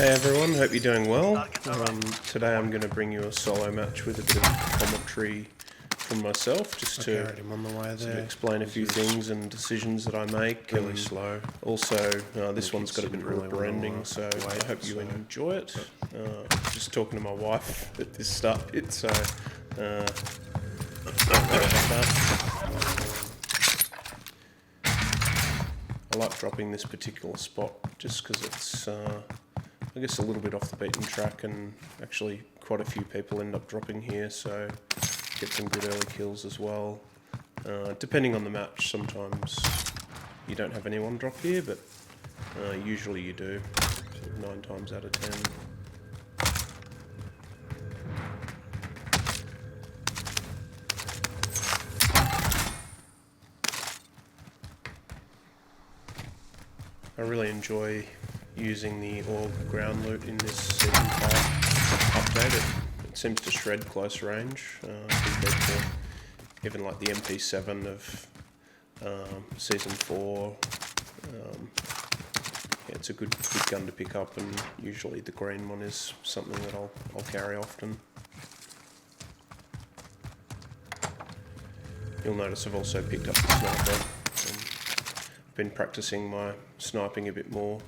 Hey everyone, hope you're doing well. Today I'm going to bring you a solo match with a bit of commentary from myself, just to sort of explain a few things and decisions that I make. Really slow. Also, this one's got a bit of ripper ending, so I hope you enjoy it. Just talking to my wife at this start bit, so don't worry about that. I like dropping this particular spot just because it's I guess a little bit off the beaten track, and actually quite a few people end up dropping here, so get some good early kills as well. Depending on the match, sometimes you don't have anyone drop here, but usually you do, sort of 9 times out of 10. I really enjoy using the org ground loot in this Season 5 update. It seems to shred close range compared to even like the MP7 of Season 4. Yeah, it's a good gun to pick up, and usually the green one is something that I'll carry often. You'll notice I've also picked up the sniper. Been practicing my sniping a bit more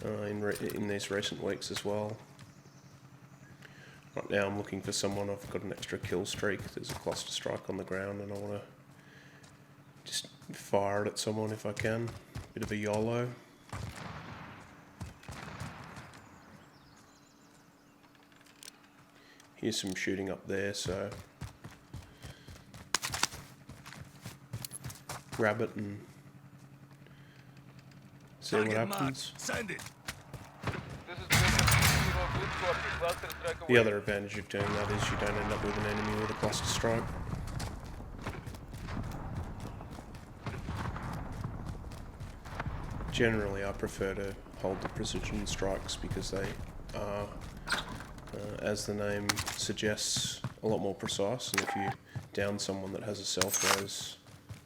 in these recent weeks as well. Right now I'm looking for someone. I've got an extra kill streak. There's a cluster strike on the ground and I want to just fire it at someone if I can. Bit of a YOLO. Here's some shooting up there, so grab it and see what happens. The other advantage of doing that is you don't end up with an enemy with a cluster strike. Generally I prefer to hold the precision strikes because they are, as the name suggests, a lot more precise, and if you down someone that has a self-res,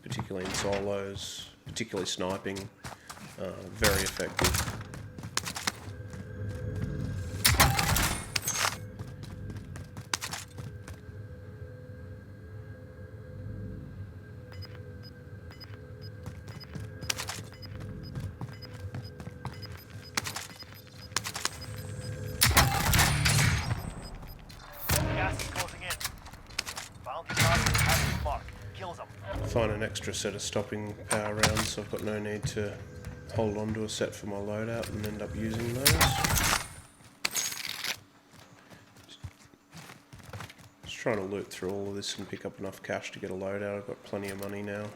particularly in solos, particularly sniping, very effective. Find an extra set of stopping power rounds, so I've got no need to hold on to a set for my loadout and end up using those. Just trying to loot through all of this and pick up enough cash to get a loadout. I've got plenty of money now.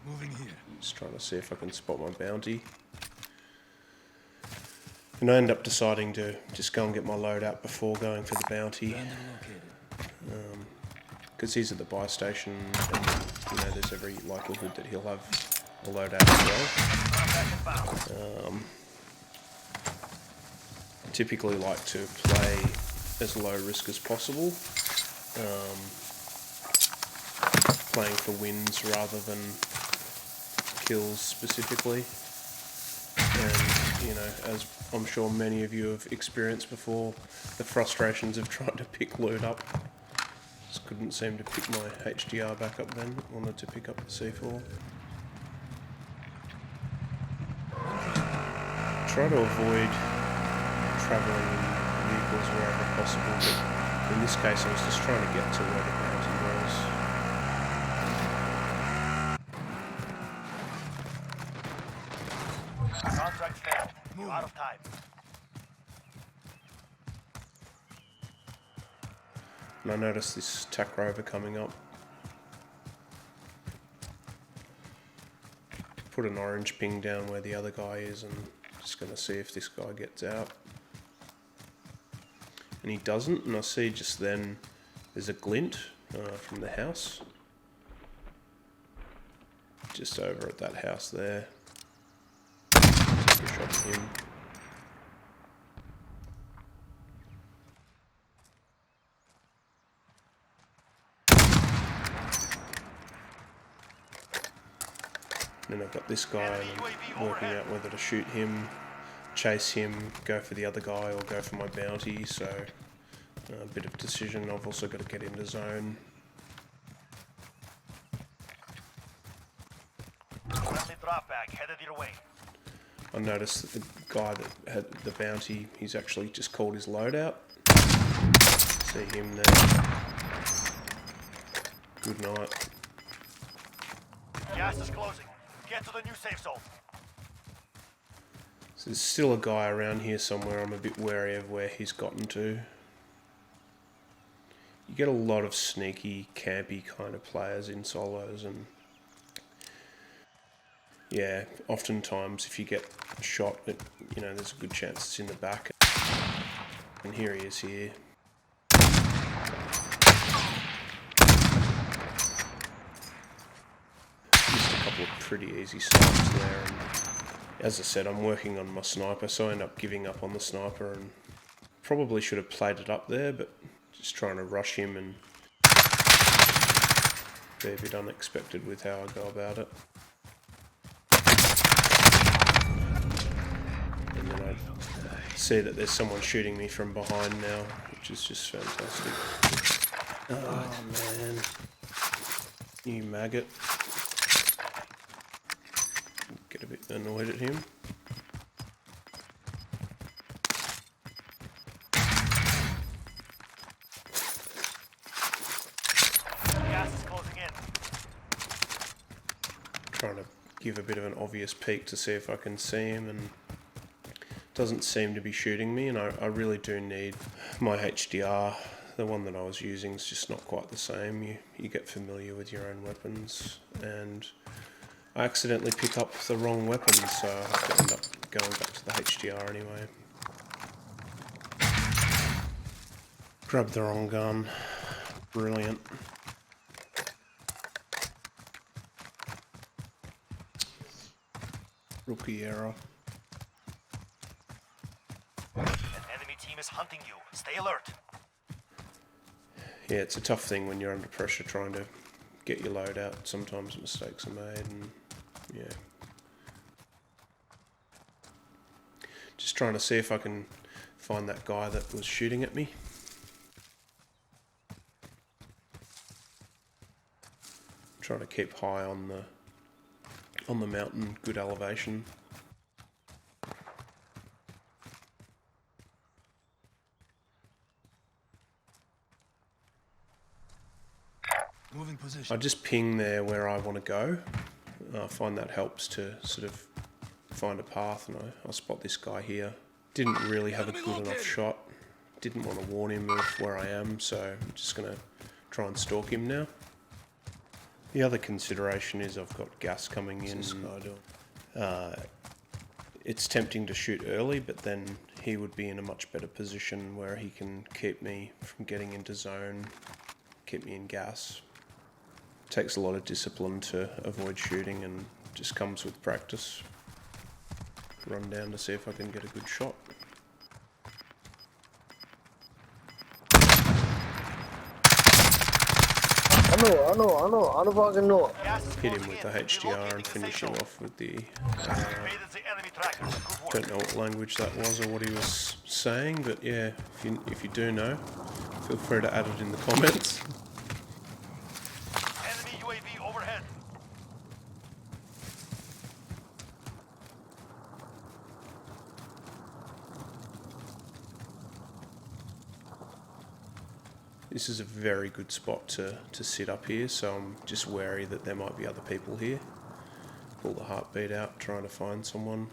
Moving here. Just trying to see if I can spot my bounty. And I end up deciding to just go and get my loadout before going for the bounty. Because he's at the buy station, and you know there's every likelihood that he'll have a loadout as well. Typically like to play as low risk as possible, playing for wins rather than kills specifically. And you know, as I'm sure many of you have experienced before, the frustrations of trying to pick loot up. Just couldn't seem to pick my HDR back up then. Wanted to pick up the C4. Try to avoid travelling in vehicles wherever possible, but in this case I was just trying to get to where the bounty was. Contract failed. You're out of time. And I noticed this TAC rover coming up. Put an orange ping down where the other guy is, and just going to see if this guy gets out. And he doesn't, and I see just then there's a glint from the house. Just over at that house there. Take a shot at him. And then I've got this guy and I'm working out whether to shoot him, chase him, go for the other guy, or go for my bounty. So a bit of decision. I've also got to get into zone. Friendly drop bag headed your way. I noticed that the guy that had the bounty, he's actually just called his loadout. See him there. Good night. Gas is closing. Get to the new safe zone. So there's still a guy around here somewhere. I'm a bit wary of where he's gotten to. You get a lot of sneaky, campy kind of players in solos, and yeah, oftentimes if you get shot, there's a good chance it's in the back. And here he is here. Just a couple of pretty easy snipes there. And as I said, I'm working on my sniper, so I end up giving up on the sniper, and probably should have played it up there, but just trying to rush him and be a bit unexpected with how I go about it. And then I see that there's someone shooting me from behind now, which is just fantastic. Oh man, you maggot. Get a bit annoyed at him. Gas is closing in. Trying to give a bit of an obvious peek to see if I can see him, and doesn't seem to be shooting me, and I really do need my HDR. The one that I was using is just not quite the same. You get familiar with your own weapons, and I accidentally pick up the wrong weapon, so I have to end up going back to the HDR anyway. Grab the wrong gun. Brilliant. Rookie error. An enemy team is hunting you. Stay alert. Yeah, it's a tough thing when you're under pressure trying to get your load out. Sometimes mistakes are made, and yeah. Just trying to see if I can find that guy that was shooting at me. Trying to keep high on the mountain, good elevation. Moving position. I just ping there where I want to go. I find that helps to sort of find a path, and I spot this guy here. Didn't really have a good enough shot. Didn't want to warn him of where I am, so I'm just going to try and stalk him now. The other consideration is I've got gas coming in. It's tempting to shoot early, but then he would be in a much better position where he can keep me from getting into zone, keep me in gas. Takes a lot of discipline to avoid shooting, and just comes with practice. Run down to see if I can get a good shot. I know, fucking know. Gas is Hit him closing with the in. HDR Relocating and the finish safe him zone. off with the... Evaded the enemy tracker. Good work. don't know what language that was or what he was saying, but yeah, if you do know, feel free to add it in the comments. Enemy UAV overhead. This is a very good spot to sit up here, so I'm just wary that there might be other people here. Pull the heartbeat out, trying to find someone.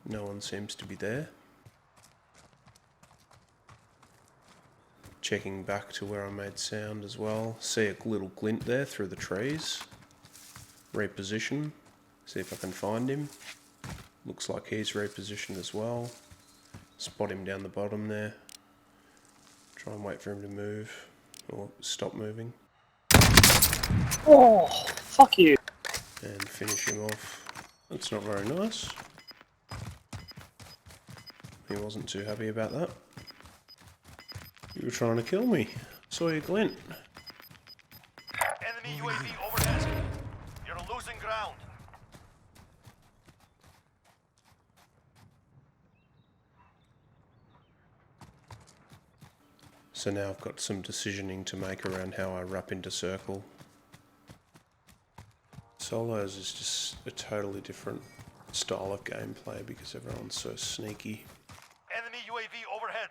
No one seems to be there. Checking back to where I made sound as well. See a little glint there through the trees. Reposition. See if I can find him. Looks like he's repositioned as well. Spot him down the bottom there. Try and wait for him to move, or stop moving, Oh, fuck you. and finish him off. That's not very nice. He wasn't too happy about that. You were trying to kill me. Saw your glint. Enemy UAV overhead. You're losing ground. So now I've got some decisioning to make around how I wrap into circle. Solos is just a totally different style of gameplay because everyone's so sneaky. Enemy UAV overhead.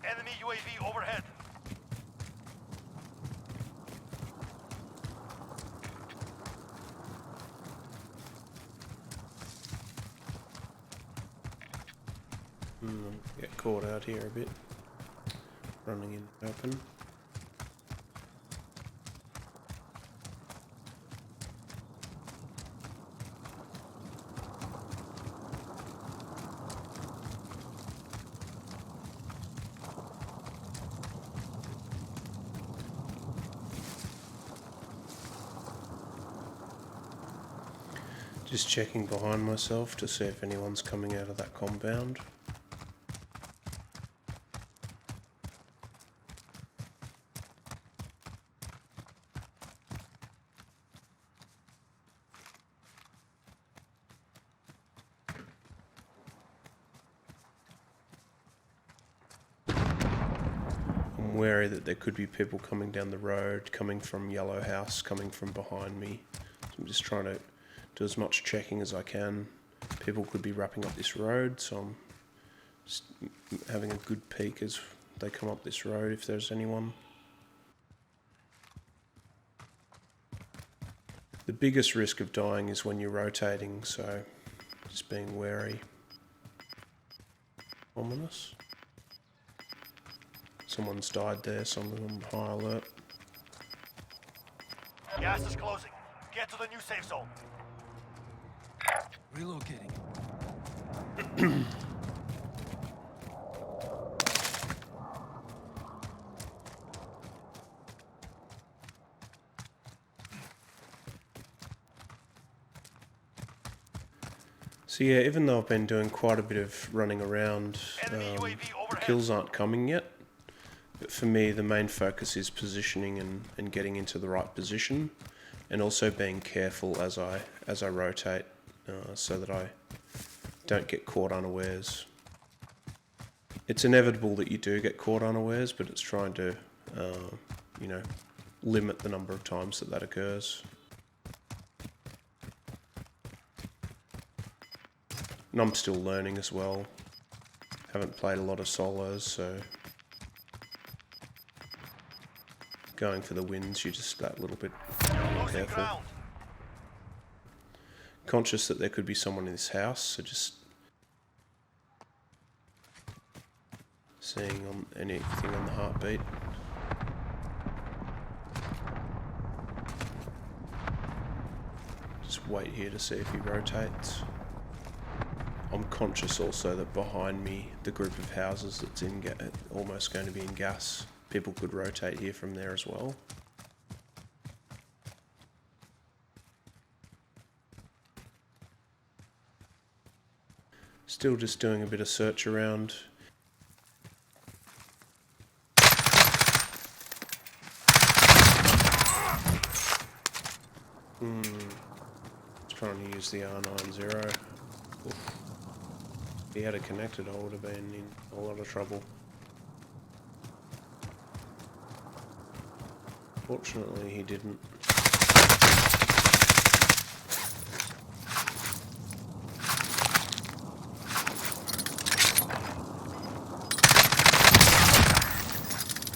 Enemy UAV overhead. Get caught out here a bit. Running in open. Just checking behind myself to see if anyone's coming out of that compound. I'm wary that there could be people coming down the road, coming from Yellow House, coming from behind me. So I'm just trying to do as much checking as I can. People could be wrapping up this road, so I'm just having a good peek as they come up this road if there's anyone. The biggest risk of dying is when you're rotating, so just being wary. Ominous. Someone's died there, someone's on high alert. Gas is closing. Get to the new safe zone. Relocating. So yeah, even though I've been doing quite a bit of running around, Enemy UAV overhead. kills aren't coming yet. But for me, the main focus is positioning and getting into the right position, and also being careful as I rotate, so that I don't get caught unawares. It's inevitable that you do get caught unawares, but it's trying to, limit the number of times that occurs. And I'm still learning as well. Haven't played a lot of solos, so going for the wins, you're just that little bit more Losing careful. ground. Conscious that there could be someone in this house, so just seeing on anything on the heartbeat. Just wait here to see if he rotates. I'm conscious also that behind me, the group of houses that's in almost going to be in gas, people could rotate here from there as well. Still just doing a bit of search around. Trying to use the R90. Oof. If he had it connected, I would have been in a lot of trouble. Fortunately, he didn't.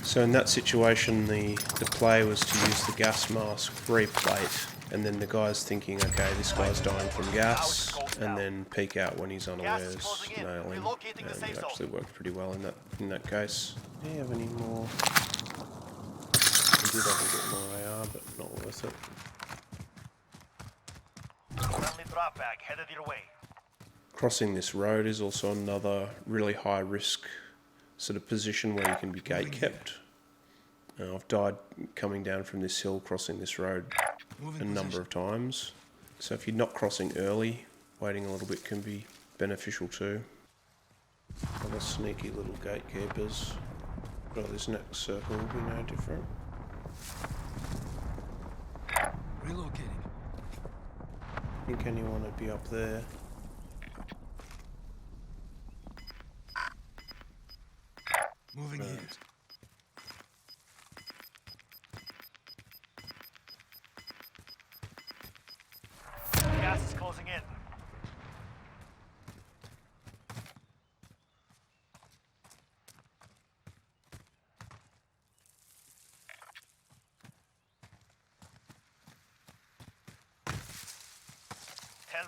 So in that situation, the play was to use the gas mask replate, and then the guy's thinking, okay, this guy's dying from gas, and then peek out when he's unawares, nail him, and it actually worked pretty well in that case. Do you have any more? I did have a bit more AR, but not worth it. Friendly drop bag headed your way. Crossing this road is also another really high risk sort of position where you can be gate kept. I've died coming down from this hill, crossing this road a number of times. So if you're not crossing early, waiting a little bit can be beneficial too. Other sneaky little gatekeepers. Well, this next circle will be no different. Relocating. think anyone would be up there. Moving here. Gas is closing in.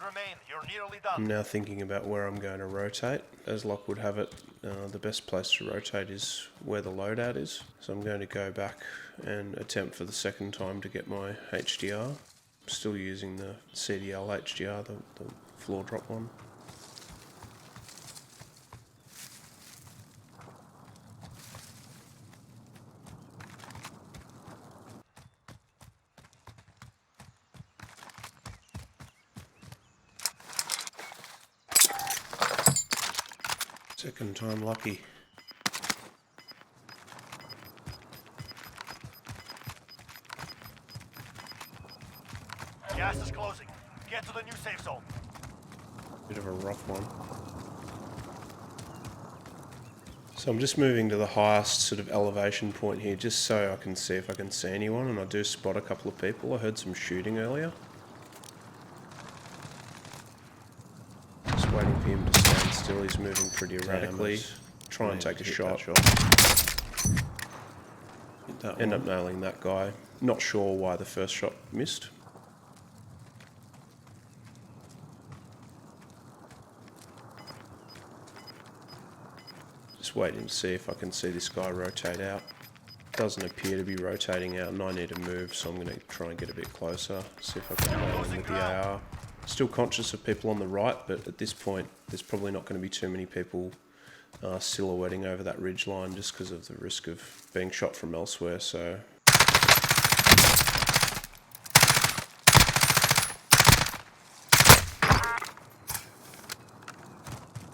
Remain. You're nearly done. I'm now thinking about where I'm going to rotate. As luck would have it, the best place to rotate is where the loadout is. So I'm going to go back and attempt for the second time to get my HDR. I'm still using the CDL HDR, the floor drop one. Second time lucky. Gas is closing. Get to the new safe zone. Bit of a rough one. So I'm just moving to the highest sort of elevation point here just so I can see if I can see anyone, and I do spot a couple of people. I heard some shooting earlier. Just waiting for him to stand still. He's moving pretty erratically. Try and take a shot. End up nailing that guy. Not sure why the first shot missed. Just waiting to see if I can see this guy rotate out. Doesn't appear to be rotating out and I need to move, so I'm going to try and get a bit closer, see if I can nail him with the AR. Still conscious of people on the right, but at this point there's probably not going to be too many people silhouetting over that ridge line just because of the risk of being shot from elsewhere. So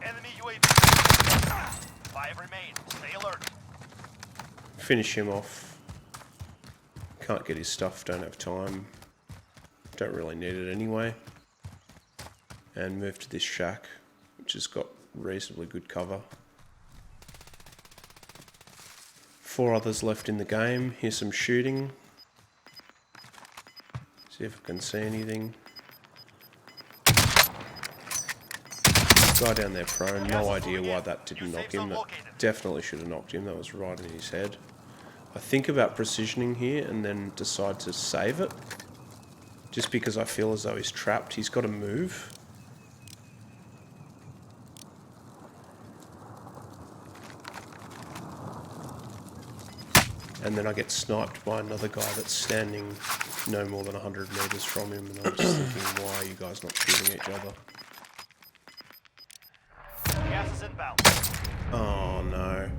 Enemy UAV. 5 remain. Stay alert. finish him off. Can't get his stuff, don't have time. Don't really need it anyway. And move to this shack, which has got reasonably good cover. 4 others left in the game. Here's some shooting. See if I can see anything. Guy down there prone, no idea why that didn't knock him. That definitely should have knocked him. That was right in his head. I think about positioning here and then decide to save it. Just because I feel as though he's trapped. He's got to move. And then I get sniped by another guy that's standing no more than 100 meters from him, and I'm just thinking, why are you guys not shooting each other? Gas is inbound. Oh no.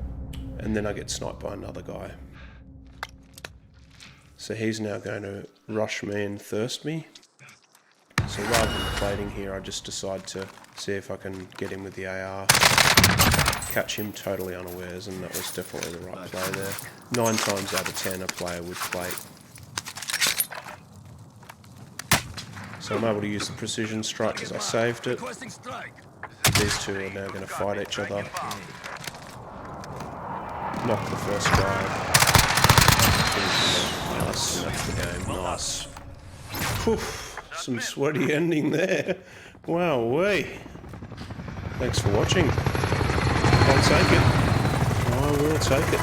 And then I get sniped by another guy. So he's now going to rush me and thirst me. So rather than plating here, I just decide to see if I can get him with the AR. Catch him totally unawares, and that was definitely the right play there. 9 times out of 10 a player would plate. So I'm able to use the precision strike because I saved it. These two are now going to fight each other. Knock the first guy. Nice, that's the game. Nice. Poof, some sweaty ending there. Wowee. Thanks for watching. I'll take it. I will take it.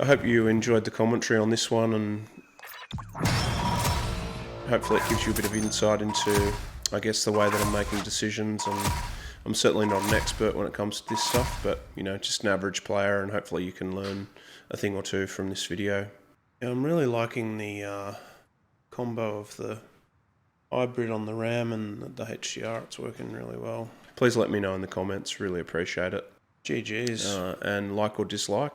I hope you enjoyed the commentary on this one, and hopefully it gives you a bit of insight into, I guess, the way that I'm making decisions. And I'm certainly not an expert when it comes to this stuff, but, you know, just an average player, and hopefully you can learn a thing or two from this video. Yeah, I'm really liking the combo of the hybrid on the RAM and the HDR. It's working really well. Please let me know in the comments. Really appreciate it. GG's. And like or dislike.